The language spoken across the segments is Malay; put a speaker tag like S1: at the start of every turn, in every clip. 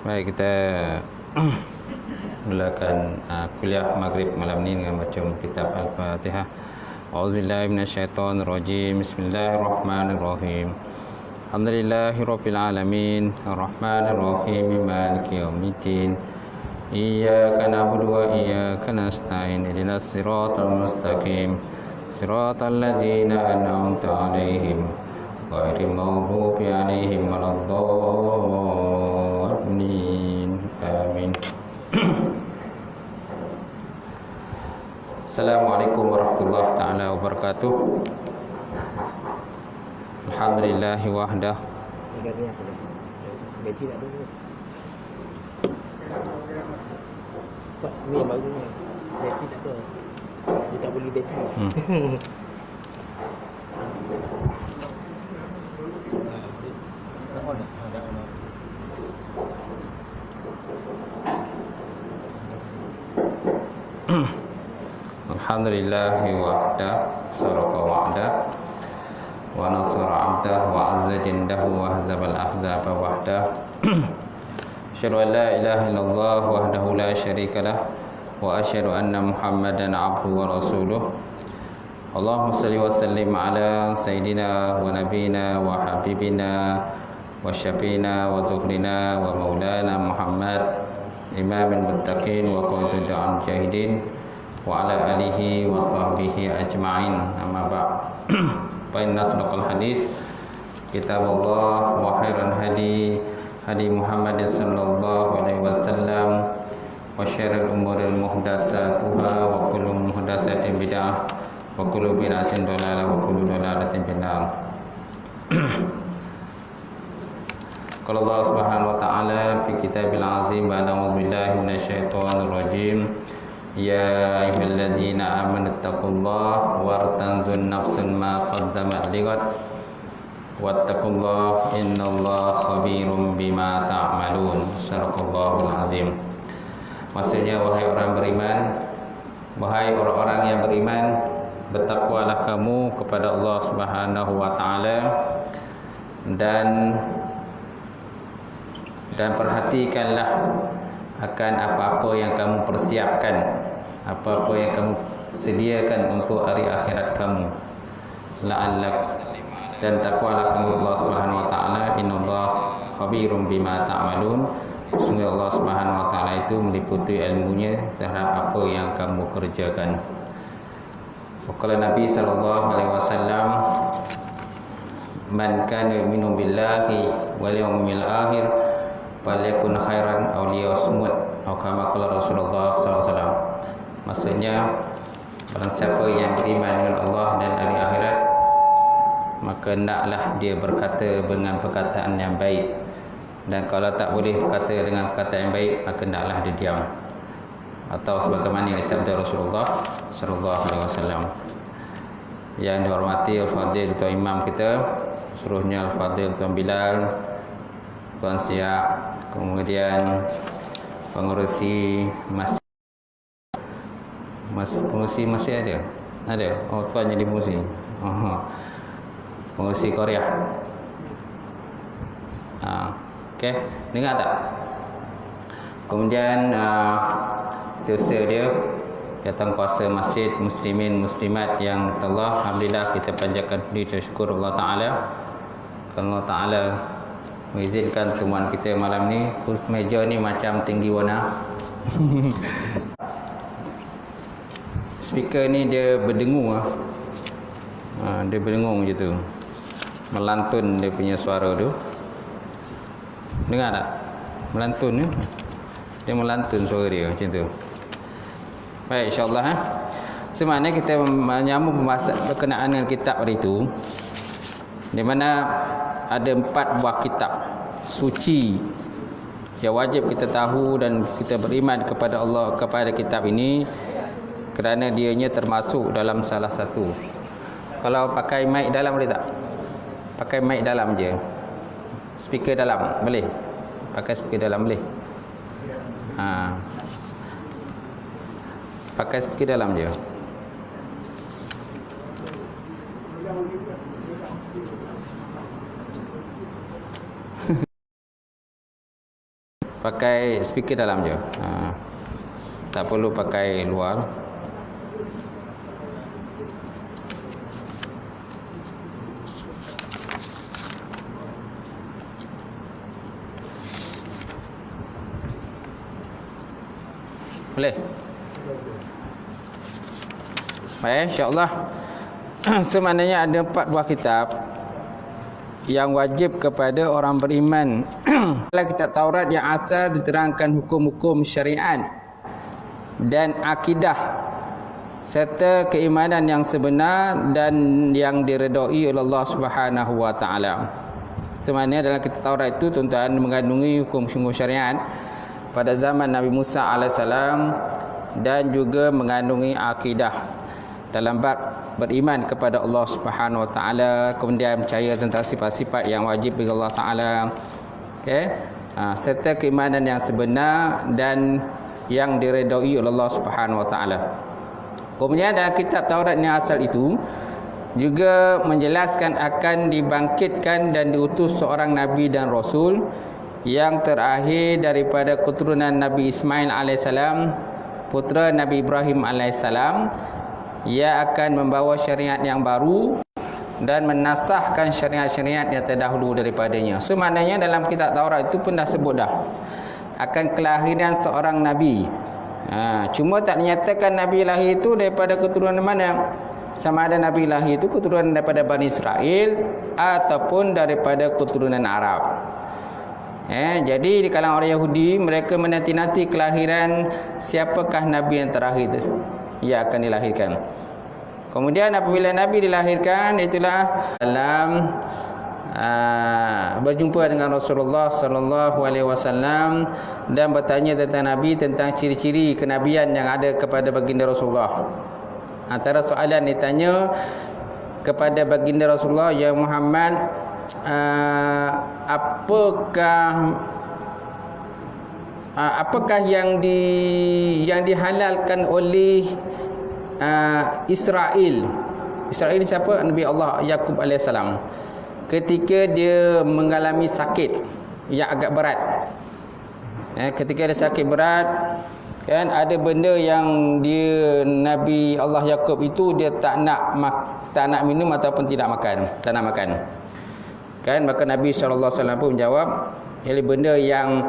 S1: Baik, kita mulakan kuliah maghrib malam ni dengan baca kitab Al-Fatihah. A'udzubillahi minasyaitonirrajim. Bismillahirrahmanirrahim. Alhamdulillahirabbil alamin, arrahmanirrahim, maliki yaumiddin. Iyyaka na'budu wa iyyaka nasta'in. Ihdinas siratal mustaqim. Siratal ladzina an'amta 'alaihim ghairil maghdubi 'alaihim waladdallin. Amin. Assalamualaikum warahmatullahi taala wabarakatuh. Alhamdulillah wahdah.
S2: Beti tak ada. Pak, ni yang baru ni. Beti tak ada. Dia tak boleh beti. Dah on. Dah on.
S1: Alhamdulillah wahdah, sadaqa wa'dah, wa nasara 'abdah, wa 'azza jindahu, wa hazabal ahzaba wahdah. Asyhadu an la ilaha illallah wahdahu la syarikalah, wa asyhadu anna Muhammadan 'abduhu wa rasuluh. Allahumma salli wa sallim ala sayyidina wa nabiyina wa habibina wa syafiina wa zuhrina wa maulana Muhammad, imamil muttaqin wa qaidu da'al jahidin, wa ala alihi wa sahbihi ajma'in. Amma ba'd. Fa inna asdaqal hadis kitabullah wa khairal hadi hadi Muhammad sallallahu alaihi wasallam, wa syarrul umuri muhdatsatuha, wa kullu muhdatsatin bid'ah, wa kullu bid'atin dhalalah, wa kullu dhalalatin finnar. Qala Allah Subhanahu wa ta'ala fi kitabil azim, ba'da billahi minasyaitonir rajim. Ya ayyuhallazina amanu taqullaha wartanzur nafsun ma qaddamat lighad wattaqullaha innallaha khabirum bima ta'malun. Sadaqallahul azim. Maksudnya, wahai orang beriman, wahai orang-orang yang beriman, bertakwalah kamu kepada Allah Subhanahu wa taala dan perhatikanlah akan apa-apa yang kamu persiapkan, apa-apa yang kamu sediakan untuk hari akhirat kamu. La'allak, dan takwalah kamu Allah Subhanahu wa taala, innallaha khabirum bima ta'malun. Sungguh Allah Subhanahu wa taala itu meliputi ilmunya terhadap apa yang kamu kerjakan. Qala Nabi sallallahu alaihi wasallam, man kana yu'minu billahi wal yawmil akhir falyakun khairan aw liyasmut, atau kama qala Rasulullah sallallahu alaihi wasallam. Maksudnya, barang siapa yang beriman dengan Allah dan hari akhirat, maka hendaklah dia berkata dengan perkataan yang baik, dan kalau tak boleh berkata dengan perkataan yang baik, maka hendaklah dia diam. Atau sebagaimana yang disabda Rasulullah sallallahu alaihi wasallam. Yang dihormati al-fadhil Tuan Imam kita, seluruhnya al-fadhil Tuan Bilal, Tuan Siap, kemudian pengurusi masjid. Pengurusi masih ada? Ada? Oh, Tuan jadi pengurusi. Pengurusi Korea. Okey, dengar tak? Kemudian setiausaha dia, datang kuasa masjid, muslimin muslimat yang telah, alhamdulillah kita panjatkan puji syukur Allah Taala. Allah Taala mengizinkan pertemuan kita malam ni. Meja ni macam tinggi warna. Speaker ni dia berdengung dia berdengung je tu, melantun dia punya suara tu. Dengar tak? Melantun dia melantun suara dia macam tu. Baik, insyaAllah Semaknanya kita menyambung pembahasan berkenaan dengan kitab hari itu, di mana ada 4 buah kitab suci yang wajib kita tahu dan kita beriman kepada Allah, kepada kitab ini, kerana dianya termasuk dalam salah satu. Kalau pakai mic dalam boleh tak? Pakai mic dalam je. Speaker dalam boleh? Pakai speaker dalam boleh? Pakai speaker dalam je. pakai speaker dalam je. Tak perlu pakai luar. Boleh? Baik, insya-Allah. Sebenarnya ada 4 buah kitab yang wajib kepada orang beriman. Dalam kitab Taurat yang asal diterangkan hukum-hukum syariat dan akidah serta keimanan yang sebenar dan yang diredai oleh Allah Subhanahu wa taala. Sebenarnya dalam kitab Taurat itu tuan-tuan mengandungi hukum-hukum syariat pada zaman Nabi Musa alaihissalam dan juga mengandungi akidah dalam bab beriman kepada Allah Subhanahu wa taala, kemudian percaya tentang sifat-sifat yang wajib bagi Allah taala, okey, serta keimanan yang sebenar dan yang diredai oleh Allah Subhanahu wa taala. Kemudian dalam kitab Taurat yang asal itu juga menjelaskan akan dibangkitkan dan diutus seorang nabi dan rasul yang terakhir daripada keturunan Nabi Ismail alaihissalam, putera Nabi Ibrahim alaihissalam. Ia akan membawa syariat yang baru dan menasahkan syariat-syariat yang terdahulu daripadanya. So maknanya dalam kitab Taurat itu pun dah sebut dah akan kelahiran seorang nabi. Cuma tak dinyatakan nabi lahir itu daripada keturunan mana. Sama ada nabi lahir itu keturunan daripada Bani Israel ataupun daripada keturunan Arab. Jadi di kalangan orang Yahudi, mereka menanti-nanti kelahiran siapakah nabi yang terakhir itu ia akan dilahirkan. Kemudian apabila nabi dilahirkan, itulah dalam berjumpa dengan Rasulullah sallallahu alaihi wasallam dan bertanya tentang nabi, tentang ciri-ciri kenabian yang ada kepada baginda Rasulullah. Antara soalan ditanya kepada baginda Rasulullah, ya Muhammad, apakah yang dihalalkan oleh Israel? Israel ni siapa? Nabi Allah Yaqub alaihissalam. Ketika dia mengalami sakit yang agak berat. Ketika dia sakit berat, kan ada benda yang dia Nabi Allah Yaqub itu dia tak nak minum ataupun tak nak makan. Kan, maka Nabi SAW pun menjawab, ini benda yang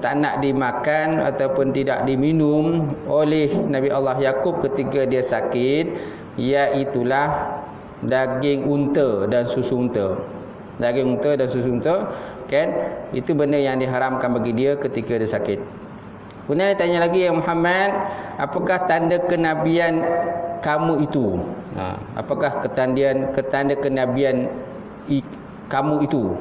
S1: tak nak dimakan ataupun tidak diminum oleh Nabi Allah Yaqub ketika dia sakit, iaitulah daging unta dan susu unta. Daging unta dan susu unta, kan, itu benda yang diharamkan bagi dia ketika dia sakit. Kemudian dia tanya lagi, ya Muhammad, apakah tanda kenabian kamu itu? Apakah ketanda kenabian kamu itu?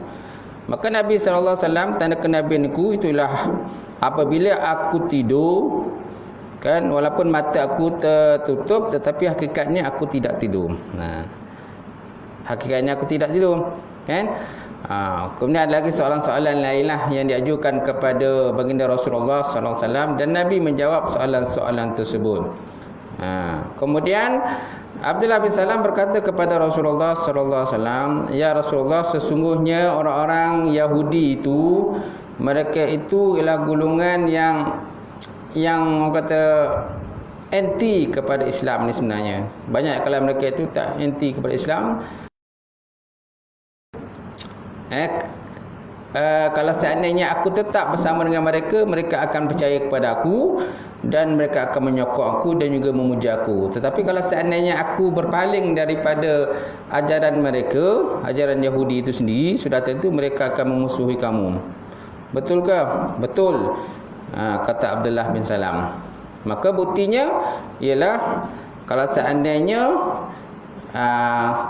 S1: Maka Nabi SAW, tanda kenabianku itulah apabila aku tidur, kan, walaupun mata aku tertutup tetapi hakikatnya aku tidak tidur. Hakikatnya aku tidak tidur, kan? Kemudian ada lagi soalan-soalan lainlah yang diajukan kepada baginda Rasulullah SAW dan Nabi menjawab soalan-soalan tersebut. Kemudian Abdullah bin Salam berkata kepada Rasulullah SAW, ya Rasulullah, sesungguhnya orang-orang Yahudi itu, mereka itu ialah golongan yang kata anti kepada Islam ni sebenarnya. Banyak kalau mereka itu tak anti kepada Islam. Kalau seandainya aku tetap bersama dengan mereka, mereka akan percaya kepada aku dan mereka akan menyokong aku dan juga memuja aku. Tetapi kalau seandainya aku berpaling daripada ajaran mereka, ajaran Yahudi itu sendiri, sudah tentu mereka akan memusuhi kamu. Betulkah? Betul, kata Abdullah bin Salam. Maka buktinya ialah kalau seandainya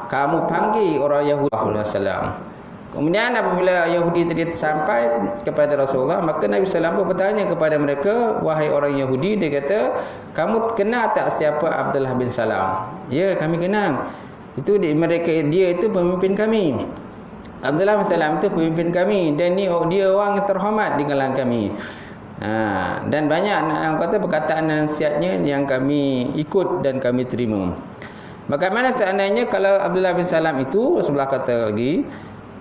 S1: kamu panggil orang Yahudi SAW, kemudian apabila Yahudi tadi sampai kepada Rasulullah, maka Nabi SAW pun bertanya kepada mereka, wahai orang Yahudi, dia kata, kamu kenal tak siapa Abdullah bin Salam? Ya, kami kenal. Itu dia itu pemimpin kami. Abdullah bin Salam itu pemimpin kami dan dia orang yang terhormat di kalangan kami. Dan banyak kata perkataan dan nasihatnya yang kami ikut dan kami terima. Bagaimana seandainya kalau Abdullah bin Salam itu, Rasulullah kata lagi,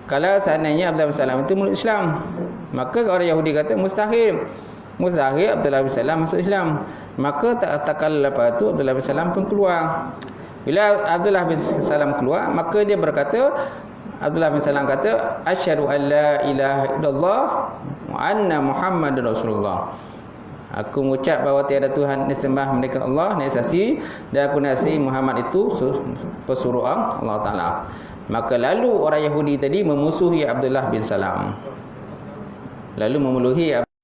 S1: kalau seandainya Abdullah bin Salam itu mulut Islam, Maka orang Yahudi kata mustahil Abdullah bin Salam masuk Islam. Maka tak kala lepas tu Abdullah bin Salam pun keluar. Bila Abdullah bin Salam keluar, maka dia berkata, Abdullah bin Salam kata, asyhadu an la ilaha illallah wa anna Muhammadar Rasulullah. Aku mengucap bahawa tiada Tuhan disembah melainkan Allah, naik saksi, dan aku nasi Muhammad itu pesuruh Allah Ta'ala. Maka lalu orang Yahudi tadi memusuhi Abdullah bin Salam.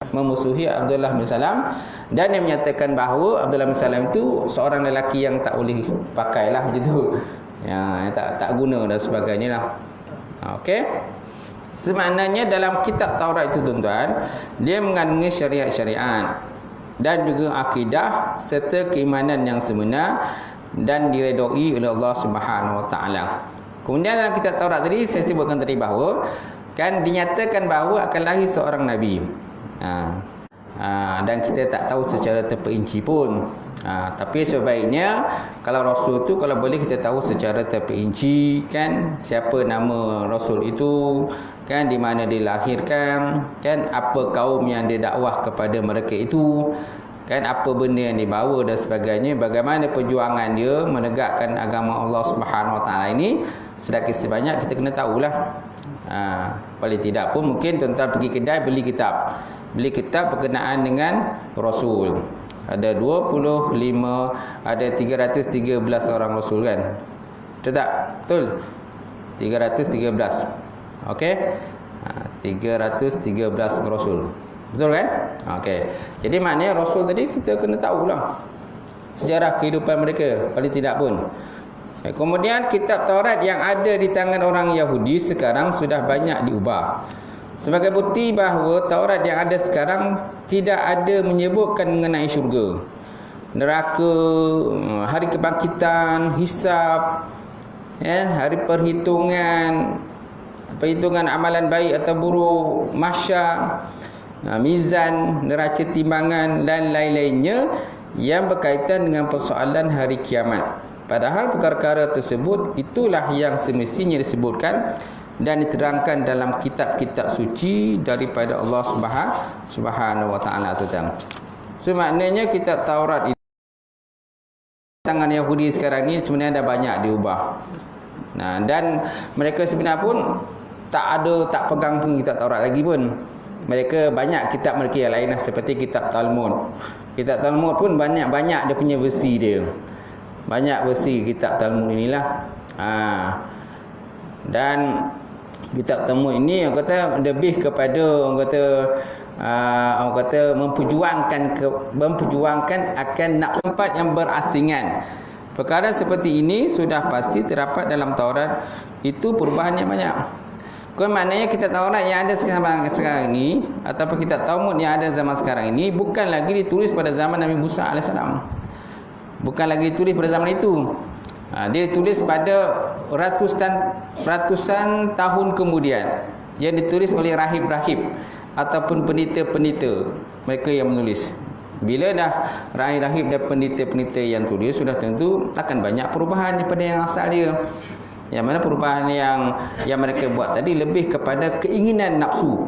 S1: Memusuhi Abdullah bin Salam, dan dia menyatakan bahawa Abdullah bin Salam itu seorang lelaki yang tak boleh pakailah begitu. Ya, tak guna dan sebagainya lah. Okey. Semaknanya dalam kitab Taurat itu tuan-tuan, dia mengandungi syariat-syariat dan juga akidah serta keimanan yang sebenar dan diredai oleh Allah Subhanahu Wa Taala. Kemudian dalam kitab Taurat tadi saya sebutkan tadi bahawa kan dinyatakan bahawa akan lahir seorang nabi. Dan kita tak tahu secara terperinci pun. Tapi sebaiknya kalau rasul tu kalau boleh kita tahu secara terperinci kan, siapa nama rasul itu, kan di mana dilahirkan, kan apa kaum yang dia dakwah kepada mereka itu, kan apa benda yang dibawa dan sebagainya, bagaimana perjuangan dia menegakkan agama Allah Subhanahu Wa Taala ini, sedikit sebanyak kita kena tahulah. Paling tidak pun mungkin tuan-tuan pergi kedai beli kitab berkenaan dengan rasul. Ada 25, ada 313 orang rasul kan. Betul tak? Betul. 313. Okey. 313 rasul. Betul kan? Okey. Jadi maknanya rasul tadi kita kena tahulah sejarah kehidupan mereka paling tidak pun. Kemudian kitab Taurat yang ada di tangan orang Yahudi sekarang sudah banyak diubah. Sebagai bukti bahawa Taurat yang ada sekarang tidak ada menyebutkan mengenai syurga, neraka, hari kebangkitan, hisab, hari perhitungan amalan baik atau buruk, mahsyar, mizan, neraca timbangan dan lain-lainnya yang berkaitan dengan persoalan hari kiamat. Padahal perkara-perkara tersebut itulah yang semestinya disebutkan dan diterangkan dalam kitab-kitab suci daripada Allah Subhanahu Wa Taala tu tang. So maknanya kitab Taurat itu tangan Yahudi sekarang ni sebenarnya dah banyak diubah. Dan mereka sebenarnya pun tak pegang pun kitab Taurat lagi pun. Mereka banyak kitab mereka yang lain seperti kitab Talmud. Kitab Talmud pun banyak dia punya versi dia. Banyak versi kitab Talmud inilah. Dan kitab Talmud ini orang kata lebih kepada orang kata memperjuangkan akan nafsu tempat yang berasingan. Perkara seperti ini sudah pasti terdapat dalam Taurat, itu perubahannya banyak. Maknanya kitab Taurat yang ada sekarang ini ataupun kitab Talmud yang ada zaman sekarang ini bukan lagi ditulis pada zaman Nabi Musa AS. Bukan lagi ditulis pada zaman itu. Dia ditulis pada ratusan tahun kemudian, yang ditulis oleh rahib-rahib ataupun pendeta-pendeta mereka yang menulis. Bila dah rahib-rahib dan pendeta-pendeta yang tulis, sudah tentu akan banyak perubahan daripada yang asal dia. Yang mana perubahan yang mereka buat tadi lebih kepada keinginan nafsu.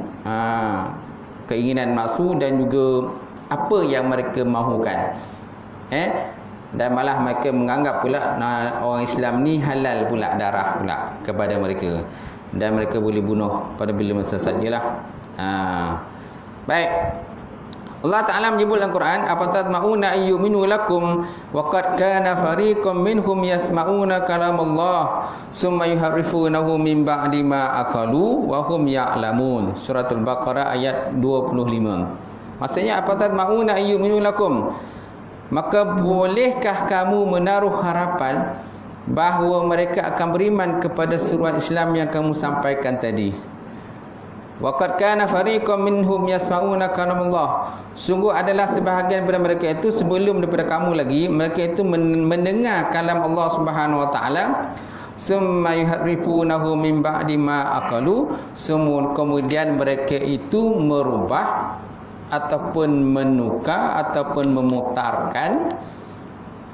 S1: Keinginan nafsu dan juga apa yang mereka mahukan. Dan malah mereka menganggap pula orang Islam ni halal pula darah pula kepada mereka, dan mereka boleh bunuh pada bila masa sajalah. Baik, Allah Ta'ala menyebut dalam Quran, afatatma'una ayyuminu lakum wa qad kana fariqum minhum yasma'una kalam Allah summa yuharrifunahu min ba'di ma aqalu wa hum ya'lamun. Surah Al-Baqarah ayat 25. Maksudnya afatatma'una ayyuminu lakum, maka bolehkah kamu menaruh harapan bahawa mereka akan beriman kepada seruan Islam yang kamu sampaikan tadi? Waqad kana fariqum minhum yasma'una kalamullah. Sungguh adalah sebahagian daripada mereka itu sebelum daripada kamu lagi, mereka itu mendengar kalam Allah Subhanahu Wa Taala. Summa yuharrifunahu min ba'di ma aqalu. Kemudian mereka itu merubah ataupun menukar ataupun memutarkan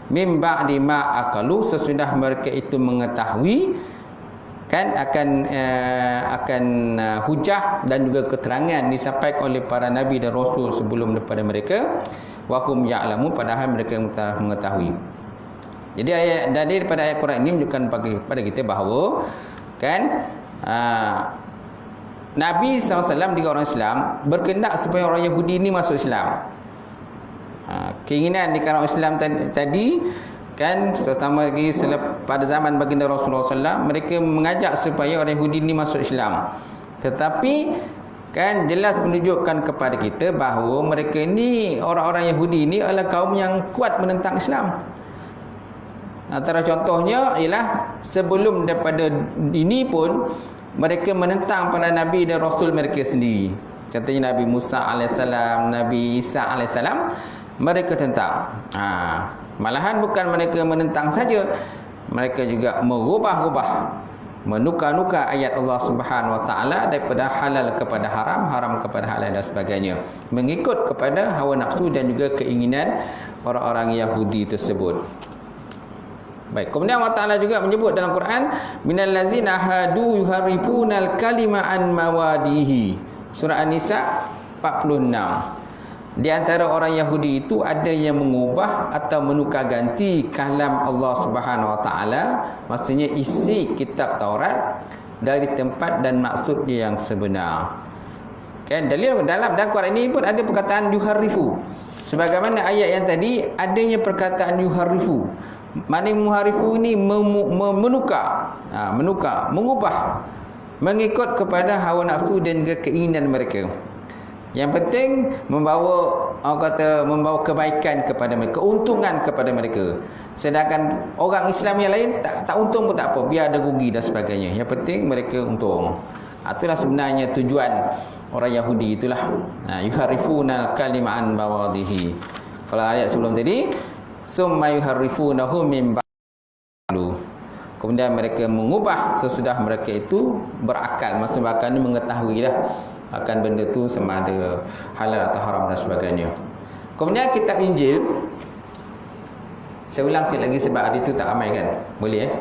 S1: min ba'di ma aqalu, sesudah mereka itu mengetahui kan akan hujah dan juga keterangan disampaikan oleh para nabi dan rasul sebelum daripada mereka, wa hum ya'lamun, padahal mereka mengetahui. Jadi daripada ayat Quran ini menunjukkan kepada kita bahawa kan Nabi SAW dengan orang Islam berkehendak supaya orang Yahudi ini masuk Islam. Keinginan di kalangan Islam tadi kan, terutama lagi pada zaman baginda Rasulullah SAW, mereka mengajak supaya orang Yahudi ini masuk Islam. Tetapi kan jelas menunjukkan kepada kita bahawa mereka ini, orang-orang Yahudi ini adalah kaum yang kuat menentang Islam. Antara contohnya ialah sebelum daripada ini pun mereka menentang para nabi dan rasul mereka sendiri. Contohnya Nabi Musa AS, Nabi Isa AS, mereka tentang. Malahan bukan mereka menentang saja, mereka juga merubah-rubah, menukar-nukar ayat Allah Subhanahu Wa Taala daripada halal kepada haram, haram kepada halal dan sebagainya, mengikut kepada hawa nafsu dan juga keinginan orang-orang Yahudi tersebut. Baik, kemudian Allah Taala juga menyebut dalam Quran, minal ladzina hadu yuharrifunal kalima an mawadihi. Surah An-Nisa 46. Di antara orang Yahudi itu ada yang mengubah atau menukar ganti kalam Allah Subhanahu Wa Taala, maksudnya isi kitab Taurat, dari tempat dan maksud dia yang sebenar. Kan dalil dalam Quran ini pun ada perkataan yuharrifu. Sebagaimana ayat yang tadi adanya perkataan yuharrifu. Mana muharifu ini menukar, mengubah, mengikut kepada hawa nafsu dan juga keinginan mereka. Yang penting membawa kebaikan kepada mereka, keuntungan kepada mereka. Sedangkan orang Islam yang lain tak untung pun tak apa, biar ada rugi dan sebagainya. Yang penting mereka untung. Itulah sebenarnya tujuan orang Yahudi itulah. Yuharifuna kalima'an bawadhihi. Kalau ayat sebelum tadi, summa yuharrifunahu min ba'du. Kemudian mereka mengubah sesudah mereka itu berakal. Maksud berakal ni mengetahui dah akan benda tu sama ada halal atau haram dan sebagainya. Kemudian kitab Injil, saya ulang sekali lagi sebab hari tu tak ramai kan. Boleh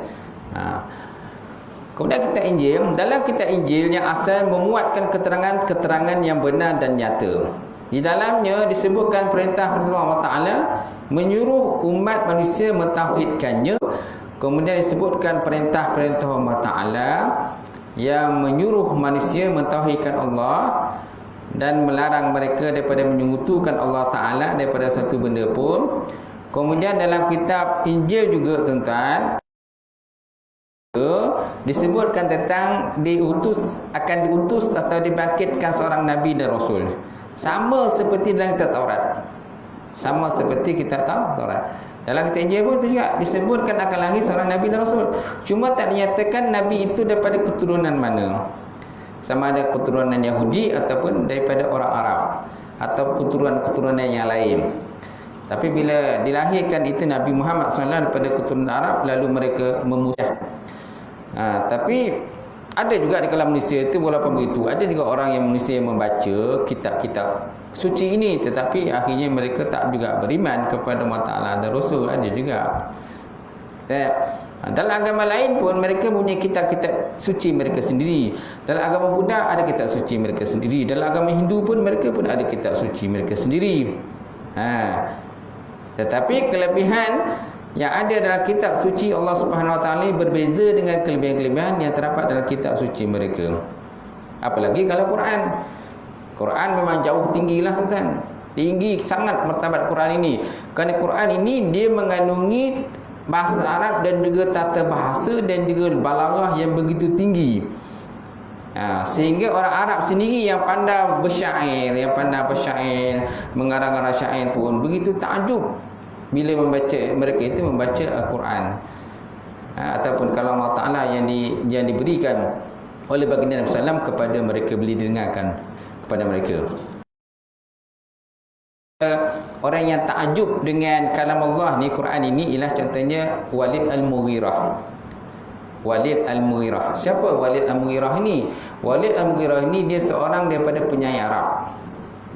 S1: Kemudian kitab Injil, dalam kitab Injil yang asal memuatkan keterangan-keterangan yang benar dan nyata. Di dalamnya disebutkan perintah Allah Ta'ala menyuruh umat manusia mentauhidkannya. Kemudian disebutkan perintah-perintah Allah Ta'ala yang menyuruh manusia mentauhidkan Allah dan melarang mereka daripada menyekutukan Allah Ta'ala daripada satu benda pun. Kemudian dalam kitab Injil juga tuan-tuan disebutkan tentang akan diutus atau dibangkitkan seorang Nabi dan Rasul. Sama seperti dalam kitab Taurat. Sama seperti kitab Taurat. Dalam kitab Injil pun juga disebutkan akan lahir seorang Nabi dan Rasul. Cuma tak dinyatakan Nabi itu daripada keturunan mana. Sama ada keturunan Yahudi ataupun daripada orang Arab, atau keturunan-keturunan yang lain. Tapi bila dilahirkan itu Nabi Muhammad SAW daripada keturunan Arab, lalu mereka memuja. Tapi ada juga di kalangan manusia itu walaupun begitu, ada juga orang yang manusia yang membaca kitab-kitab suci ini, tetapi akhirnya mereka tak juga beriman kepada Allah Ta'ala dan Rasul. Ada juga. Dalam agama lain pun mereka punya kitab-kitab suci mereka sendiri. Dalam agama Buddha ada kitab suci mereka sendiri. Dalam agama Hindu pun mereka pun ada kitab suci mereka sendiri. Tetapi kelebihan yang ada dalam kitab suci Allah Subhanahu Wa Taala berbeza dengan kelebihan-kelebihan yang terdapat dalam kitab suci mereka. Apalagi kalau Quran. Quran memang jauh tinggilah tuan. Tinggi sangat martabat Quran ini. Kerana Quran ini dia mengandungi bahasa Arab dan juga tata bahasa dan juga balaghah yang begitu tinggi. Sehingga orang Arab sendiri yang pandai bersyair, mengarang-arang syair pun begitu takjub bila mereka itu membaca Al-Quran. Ataupun kalau Allah Ta'ala yang diberikan oleh baginda Nabi SAW kepada mereka, boleh didengarkan kepada mereka. Orang yang takjub dengan kalam Allah ni, Quran ini, ialah contohnya Walid Al-Mughirah. Walid Al-Mughirah. Siapa Walid Al-Mughirah ini? Walid Al-Mughirah ini dia seorang daripada penyair Arab.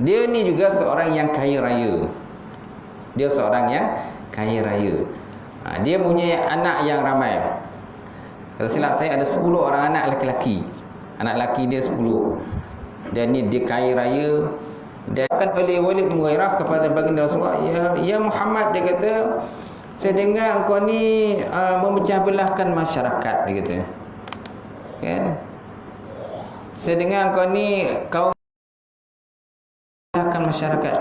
S1: Dia ni juga seorang yang kaya raya. Dia seorang yang kaya raya. Dia punya anak yang ramai. Kata silap saya ada 10 orang anak lelaki. Anak lelaki dia 10. Dan ni dia kaya raya. Dan kan oleh Walid bin Mughirah kepada baginda Rasulullah, ya Muhammad, dia kata, saya dengar engkau ni memecah belahkan masyarakat, dia kata. Kan? Saya dengar engkau ni kau memecahkan masyarakat.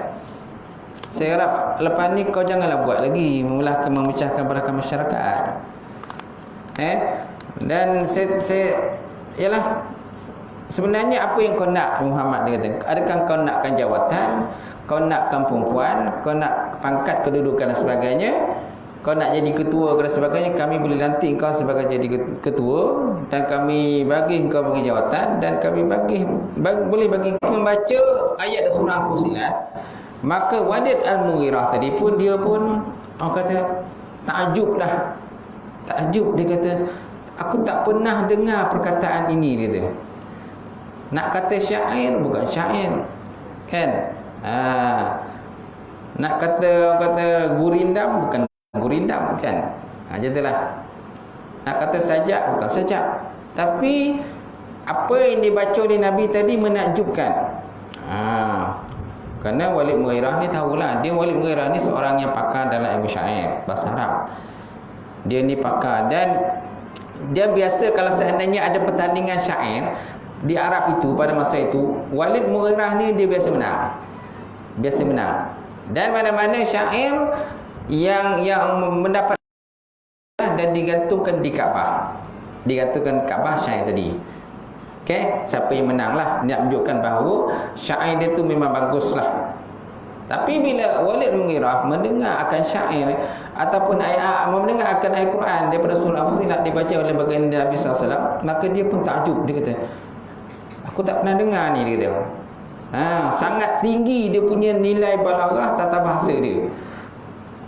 S1: Saya harap lepas ni kau janganlah buat lagi memecahkan belahkan masyarakat. Dan saya yalah, sebenarnya apa yang kau nak, Muhammad, dia kata? Adakah kau nakkan jawatan, kau nakkan perempuan, kau nak pangkat kedudukan dan sebagainya, kau nak jadi ketua dan sebagainya? Kami boleh lantik kau sebagai jadi ketua, dan kami bagi kau bagi jawatan, dan kami boleh bagi membaca ayat surah Fussilat. Maka Walid Al-Mughirah tadi pun dia pun orang kata takjub, dia kata, aku tak pernah dengar perkataan ini, dia kata. Nak kata syair bukan syair, kan? Nak kata gurindam bukan gurindam, kan? Macam itulah. Nak kata sajak bukan sajak. Tapi apa yang dibaca oleh Nabi tadi menakjubkan. Kerana Walid Mughirah ni tahulah, Walid Mughirah ni seorang yang pakar dalam ilmu syair bahasa Arab. Dia ni pakar, dan dia biasa kalau seandainya ada pertandingan syair di Arab itu pada masa itu, Walid Mughirah ni dia biasa menang. Dan mana-mana syair yang mendapat dan digantungkan di Kaabah, syair tadi. Okey, siapa yang menanglah, nak menunjukkan bahawa syair dia tu memang baguslah. Tapi bila Walid Mughirah mendengar akan syair ataupun mendengar akan ayat Quran daripada surah Fussilat dibaca oleh baginda Nabi SAW, maka dia pun takjub. Dia kata, aku tak pernah dengar ni, dia kata. Sangat tinggi dia punya nilai balaghah tata bahasa dia.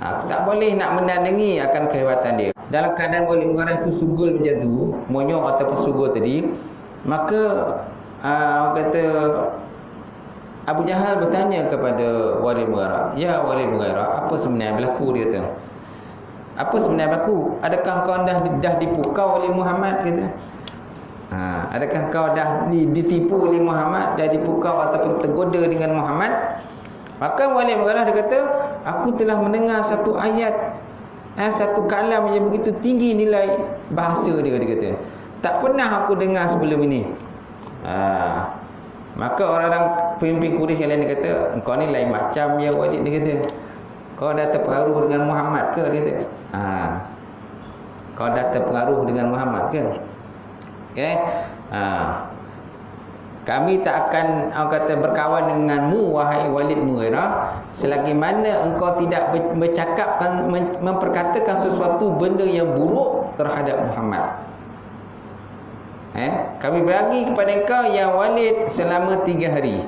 S1: Aku tak boleh nak menandingi akan kehebatan dia. Dalam keadaan Walid Mughirah itu sugul macam tu, monyong ataupun sugul tadi, maka kata Abu Jahal bertanya kepada Walid Mughirah, ya Walid Mughirah, apa sebenarnya berlaku, dia kata. Apa sebenarnya berlaku? Adakah kau dah dipukau oleh Muhammad, kata. Adakah kau dah ditipu oleh Muhammad, dah dipukau ataupun tergoda dengan Muhammad? Maka Walid Mughirah dia kata, aku telah mendengar satu ayat, satu kalam yang begitu tinggi nilai bahasa dia kata. Tak pernah aku dengar sebelum ini. Maka orang-orang pemimpin Quraisy yang lain dia kata, engkau ni lain macam ya Walid, dia kata. Kau dah terpengaruh dengan Muhammad ke, dia kata. Kau dah terpengaruh dengan Muhammad ke? Okey. Kami tak akan, orang kata, berkawan denganmu wahai Walid Mughirah selagi mana engkau tidak bercakapkan, memperkatakan sesuatu benda yang buruk terhadap Muhammad. Kami bagi kepada engkau ya Walid selama 3 hari.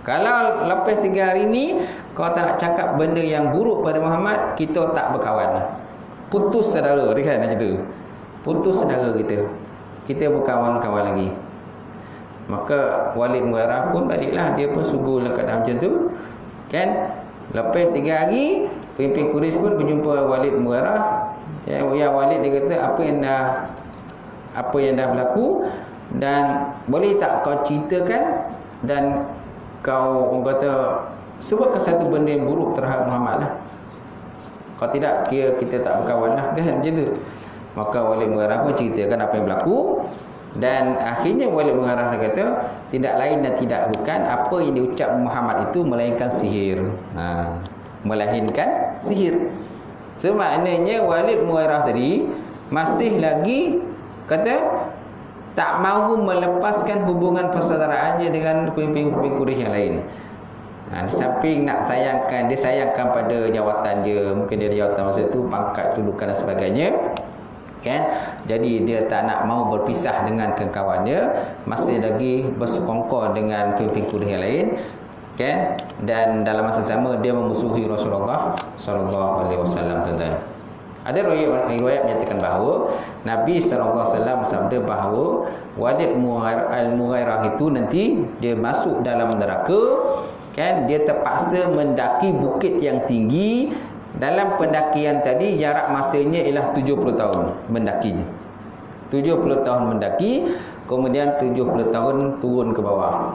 S1: Kalau lepas 3 hari ni kau tak nak cakap benda yang buruk pada Muhammad, kita tak berkawan. Putus saudara, dia kan macam tu. Putus saudara kita berkawan-kawan lagi. Maka Walid Mughirah pun baliklah, dia pun sugul dalam keadaan macam tu, kan? Lepas 3 hari, pemimpin Quraisy pun berjumpa Walid Mughirah. Ya Walid, dia kata, apa yang dah berlaku, dan boleh tak kau ceritakan, dan kau, orang kata, sebutkan satu benda yang buruk terhadap Muhammad lah. Kalau tidak, kira kita tak berkawan lah, kan? Macam tu. Maka Walid Mughirah pun ceritakan apa yang berlaku. Dan akhirnya Walid Mughirah kata, tidak lain dan tidak bukan apa yang diucap Muhammad itu melainkan sihir. Melahirkan sihir. So maknanya Walid Mughirah tadi masih lagi kata tak mahu melepaskan hubungan persaudaraannya dengan pemimpin-pemimpin Quraisy yang lain. Di samping nak sayangkan, dia sayangkan pada jawatan dia, mungkin dia ada jawatan masa itu, pangkat, kedudukan dan sebagainya, kan? Jadi dia tak nak mau berpisah dengan kawan-kawannya, masih lagi bersekongkol dengan pemimpin Quraisy yang lain, kan? Dan dalam masa sama dia memusuhi Rasulullah sallallahu alaihi wasallam. Ada riwayat menyatakan bahawa Nabi sallallahu alaihi wasallam bersabda bahawa Walid Al-Mughirah itu nanti dia masuk dalam neraka, kan? Dia terpaksa mendaki bukit yang tinggi dalam pendakian tadi jarak masanya ialah 70 tahun mendakinya. 70 tahun mendaki, kemudian 70 tahun turun ke bawah.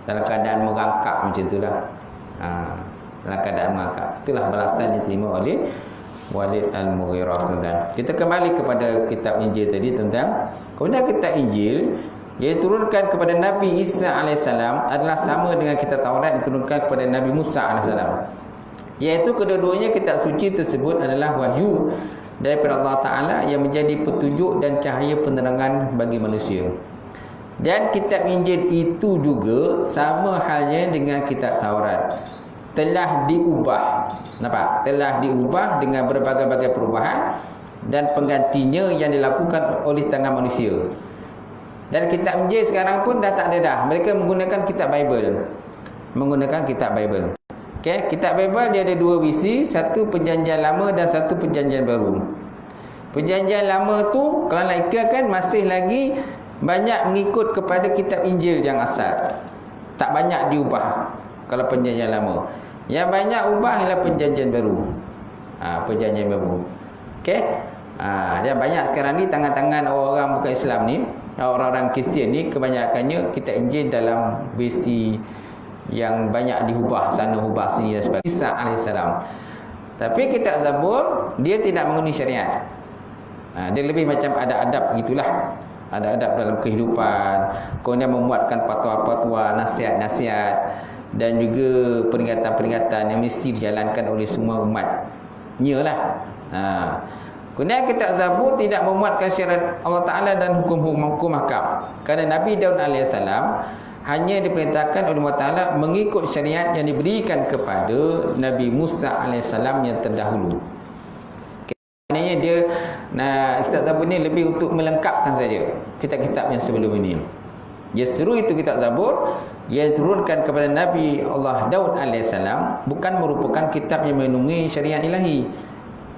S1: Dalam keadaan merangkak macam itulah. Dalam keadaan merangkak. Itulah balasan yang diterima oleh Walid Al-Mughirah, tuan-tuan. Kita kembali kepada kitab Injil tadi, tuan-tuan. Kemudian kitab Injil yang diturunkan kepada Nabi Isa AS adalah sama dengan kitab Taurat diturunkan kepada Nabi Musa AS. Iaitu kedua-duanya kitab suci tersebut adalah wahyu daripada Allah Ta'ala yang menjadi petunjuk dan cahaya penerangan bagi manusia. Dan kitab Injil itu juga sama halnya dengan kitab Taurat, telah diubah. Nampak? Telah diubah dengan berbagai-bagai perubahan dan penggantinya yang dilakukan oleh tangan manusia. Dan kitab Injil sekarang pun dah tak ada dah. Mereka menggunakan kitab Bible. Menggunakan kitab Bible. Okey, kitab Bible dia ada dua versi, satu perjanjian lama dan satu perjanjian baru. Perjanjian lama tu kalau nak ikutkan masih lagi banyak mengikut kepada kitab Injil yang asal. Tak banyak diubah kalau perjanjian lama. Yang banyak ubah ialah perjanjian baru. Perjanjian baru. Okey? Dan banyak sekarang ni tangan-tangan orang bukan Islam ni, orang-orang Kristian ni kebanyakannya kitab Injil dalam versi yang banyak diubah sana ubah sini dan sebagainya. Isa alaihissalam. Tapi kitab Zabur dia tidak mengenai syariat. Dia lebih macam ada adab gitulah. Ada adab dalam kehidupan. Kemudian memuatkan fatwa-fatwa, nasihat-nasihat dan juga peringatan-peringatan yang mesti dijalankan oleh semua umatnya lah. Kemudian kitab Zabur tidak memuatkan syariat Allah Ta'ala dan hukum-hukum hakam. Kerana Nabi Daud AS hanya diperintahkan oleh Allah Ta'ala mengikut syariat yang diberikan kepada Nabi Musa AS yang terdahulu. Maknanya dia kitab Zabur ni lebih untuk melengkapkan saja kitab-kitab yang sebelum ini. Dia seru itu kitab Zabur yang diturunkan kepada Nabi Allah Daud AS bukan merupakan kitab yang menunggu syariat ilahi,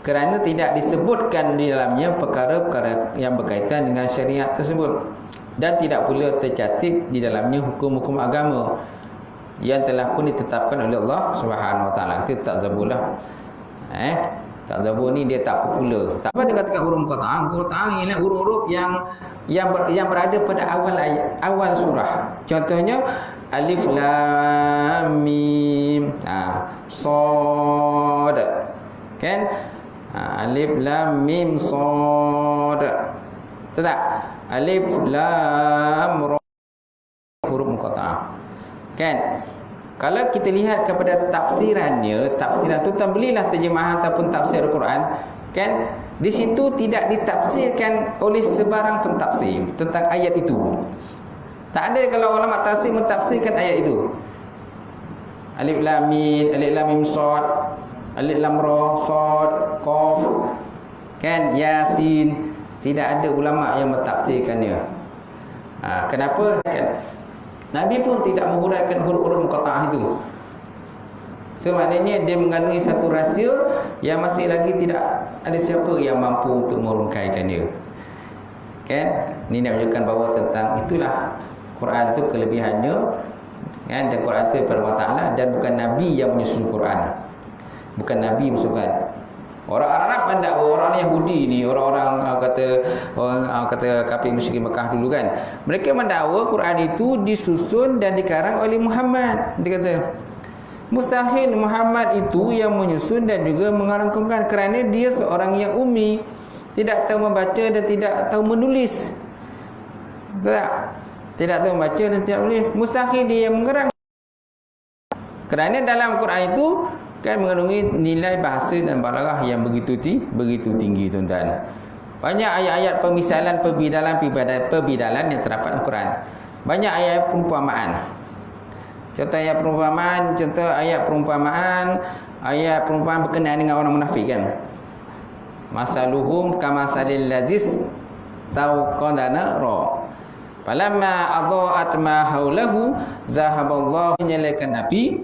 S1: kerana tidak disebutkan di dalamnya perkara-perkara yang berkaitan dengan syariat tersebut, dan tidak pula tercatat di dalamnya hukum-hukum agama yang telah pun ditetapkan oleh Allah Subhanahu Wa Taala. Itu kitab Zabur lah. Kitab Zabur ni dia tak popular. Tak apa dia katakan huruf muqatta'ah. Muqatta'ah ialah huruf-huruf yang berada pada awal ayat, awal surah. Contohnya alif lam mim, sad. Kan? Alif lam mim sad. Tahu tak? Alif lam ra, huruf muqatta'ah. Kan? Kalau kita lihat kepada tafsiran tu belilah terjemahan ataupun tafsir Al-Quran, kan? Di situ tidak ditafsirkan oleh sebarang pentafsir tentang ayat itu. Tak ada kalau ulama tafsir mentafsirkan ayat itu. Alif lam mim sad, alif lam ra, sad, qaf, kan, yasin. Tidak ada ulama yang mentafsirkannya. Kenapa? Kan Nabi pun tidak menggunakan huruf-huruf muqatta'ah itu. So maknanya dia mengandungi satu rahsia yang masih lagi tidak ada siapa yang mampu untuk merungkaikannya. Kan? Ini nak menunjukkan bahawa tentang itulah Quran itu kelebihannya, kan? Dan Quran itu daripada Allah Ta'ala dan bukan Nabi yang menyusun Quran. Bukan Nabi menyusun. Orang Arab mendakwa, orang Yahudi ni, orang kata kafir musyrik Mekah dulu kan. Mereka mendakwa Quran itu disusun dan dikarang oleh Muhammad. Dia kata mustahil Muhammad itu yang menyusun dan juga mengarang Quran, kerana dia seorang yang ummi, tidak tahu membaca dan tidak tahu menulis. Tidak tahu membaca dan tidak menulis. Mustahil dia yang mengarang. Kerana dalam Quran itu kan mengandungi nilai bahasa dan balaghah yang begitu tinggi, tuan-tuan. Banyak ayat-ayat pemisalan, perbidalan yang terdapat dalam Quran. Banyak ayat perumpamaan. Contoh ayat perumpamaan berkenaan dengan orang munafik kan. Masaluhum kamasalil lazis tauqadana ra. Falamma adaat ma haulahu zahaballahu, menyalakan api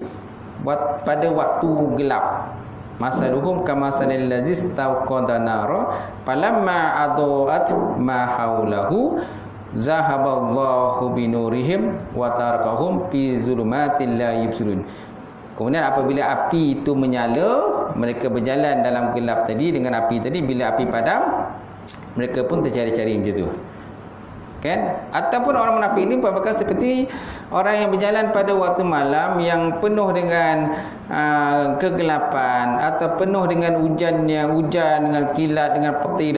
S1: pada waktu gelap. Masaluhum kamasalil lazis tauqada nara falamma adaat ma haulahu zahaballahu binurihim wa tarakahum fi zulumatil la yubsirun. Kemudian apabila api itu menyala, mereka berjalan dalam gelap tadi dengan api tadi, bila api padam mereka pun tercari-cari macam tu. Kan? Ataupun orang munafik ini bahkan seperti orang yang berjalan pada waktu malam yang penuh dengan kegelapan atau penuh dengan hujan dengan kilat, dengan petir.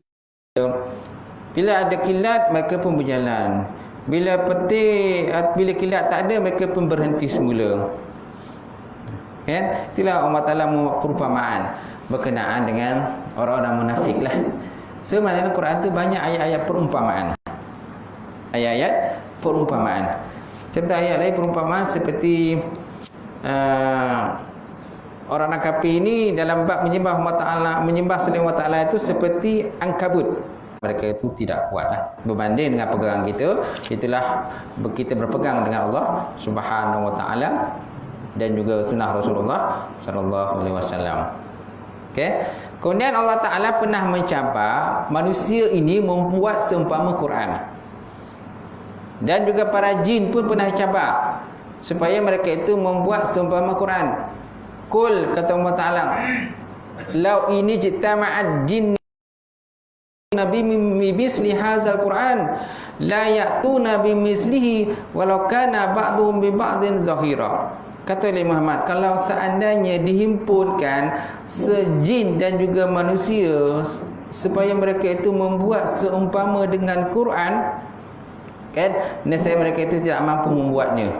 S1: Bila ada kilat mereka pun berjalan. Bila kilat tak ada mereka pun berhenti semula. Kan? Itulah Allah Ta'ala membuat perumpamaan berkenaan dengan orang-orang munafik lah. Sebenarnya Quran tu banyak ayat-ayat perumpamaan. Ayat-ayat perumpamaan. Contoh ayat lain perumpamaan seperti orang kafir ini dalam bab menyembah Allah Ta'ala, menyembah selain Allah Ta'ala itu seperti ankabut. Mereka itu tidak kuatlah berbanding dengan pegangan kita. Itulah kita berpegang dengan Allah Subhanahu Wa Ta'ala dan juga sunnah Rasulullah sallallahu alaihi wasallam. Okey. Kemudian Allah Ta'ala pernah mencabar manusia ini membuat seumpama Quran. Dan juga para jin pun pernah cabar supaya mereka itu membuat seumpama Quran. Qul, kata Allah Ta'ala, lau ini jitama'ad jin nabi misli hazal Quran la ya'tuna bimislihi walau kana ba'duhum bi ba'din zahira. Kata oleh Muhammad, kalau seandainya dihimpunkan sejin dan juga manusia supaya mereka itu membuat seumpama dengan Quran, kan, nescaya mereka itu tidak mampu membuatnya.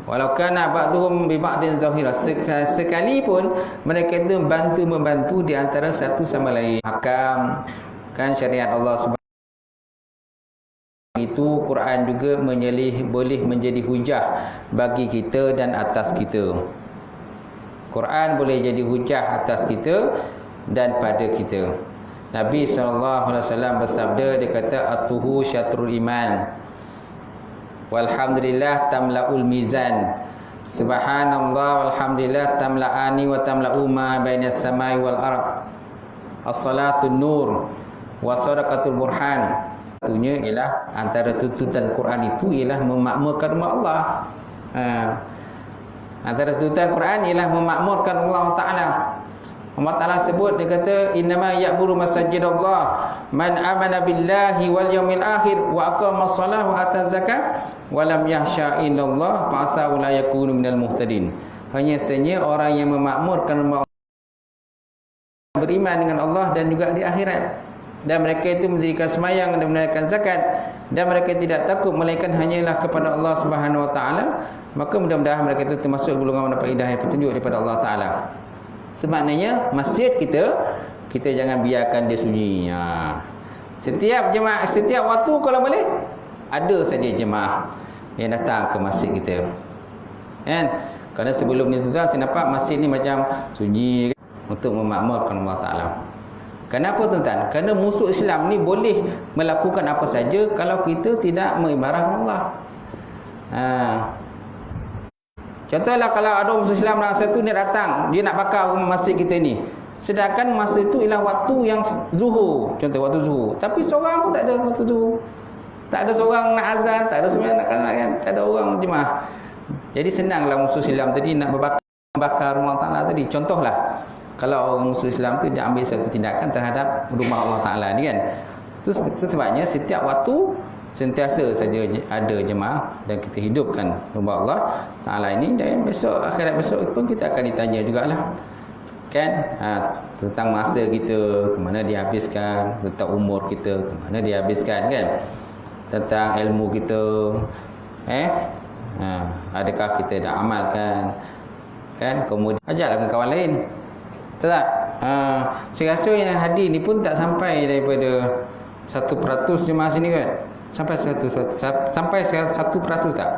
S1: Walau kana ba'duhum bi ba'din zahira, sekalipun mereka itu membantu di antara satu sama lain. Hakam, kan, syariat Allah Subhanahu itu Quran juga boleh menjadi hujah bagi kita dan atas kita. Quran boleh jadi hujah atas kita dan pada kita. Nabi SAW bersabda, dia kata at-tuhu syatrul iman walhamdulillah tamla'ul mizan, subhanallah walhamdulillah tamla'ani wa tamla'u ma bainas samai wal ard, as-salatun nur wa sadaqatul burhan. Satunya ialah antara tuntutan Quran itu ialah memakmurkan rumah Allah. Antara tuntutan Quran ialah memakmurkan Allah Ta'ala. Allah Ta'ala sebut, dia kata innama ya'muru masajidallah man amana billahi wal yawmil akhir wa aqama shalah wa ata zakat wa lam yahsha illallah fa asa la yakunu minal muhtadin. Hanya saja orang yang memakmurkan rumah Allah, beriman dengan Allah dan juga di akhirat, dan mereka itu mendirikan sembahyang dan menunaikan zakat, dan mereka tidak takut melainkan hanyalah kepada Allah Subhanahu Wa Ta'ala, maka mudah-mudahan mereka itu termasuk golongan mendapat hidayah petunjuk daripada Allah Ta'ala. Semaknanya masjid kita jangan biarkan dia sunyi. Setiap jemaah, setiap waktu kalau boleh ada saja jemaah yang datang ke masjid kita, kan? Kerana sebelum ni tuan saya nampak masjid ni macam sunyi untuk memakmurkan Allah Ta'ala. Kenapa tuan-tuan? Kerana musuh Islam ni boleh melakukan apa saja kalau kita tidak mengibarahkan Allah. Contohlah kalau ada musuh Islam satu ni datang, dia nak bakar masjid kita ni. Sedangkan masa itu ialah waktu yang zuhur, contoh waktu zuhur. Tapi seorang pun tak ada waktu zuhur. Tak ada seorang nak azan, tak ada seorang nak kan, tak ada orang jemaah. Jadi senanglah musuh Islam tadi nak bakar rumah Ta'ala tadi. Contohlah, kalau orang musuh Islam tu dia ambil satu tindakan terhadap rumah Allah Ta'ala ni, kan. Itu sebabnya setiap waktu sentiasa saja ada jemaah dan kita hidupkan rumah Allah Ta'ala ini, dan besok akhirat besok pun kita akan ditanya jugalah, kan, tentang masa kita ke mana dihabiskan, tentang umur kita ke mana dihabiskan, kan, tentang ilmu kita, adakah kita dah amalkan, kan. Kemudian ajaklah ke kawan lain. Tak? Saya rasa yang hadir ni pun tak sampai daripada 1% jemaah sini, kan. Sampai 1%. Sampai 1% tak?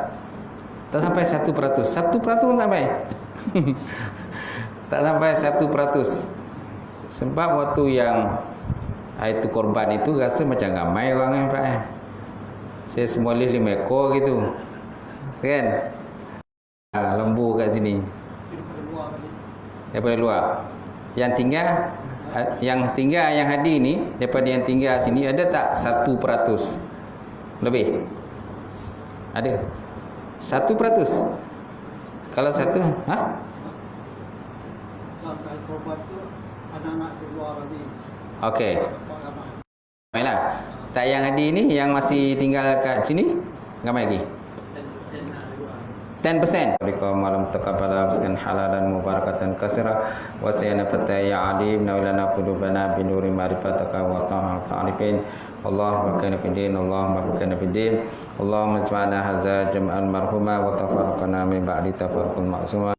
S1: Tak sampai 1%. 1% sampai. Tak sampai 1%. Sebab waktu yang itu korban itu rasa macam ramai orang yang nampak. Saya semoleh 5 ekor gitu, kan. Lembu kat sini. Daripada luar. Yang tinggal yang hadir ni, daripada yang tinggal sini ada tak 1% lebih? Ada 1%. Kalau satu,
S3: korban tu anak-anak di luar tadi.
S1: Okey. Baiklah. Tak yang hadir ni yang masih tinggal kat sini ramai lagi. 10%. Berikum malam taqabbala rizqan halalan mubarakatan katsira wa sayyana fataya alim nawlana qulubana bi nuri ma'rifataka wa ta'arifin. Allahumma kana bidin, Allahumma kana bidin. Allahumma ij'alna hadza jam'an marhuma wa tafarraqna min ba'di tafarruqan ma'suma.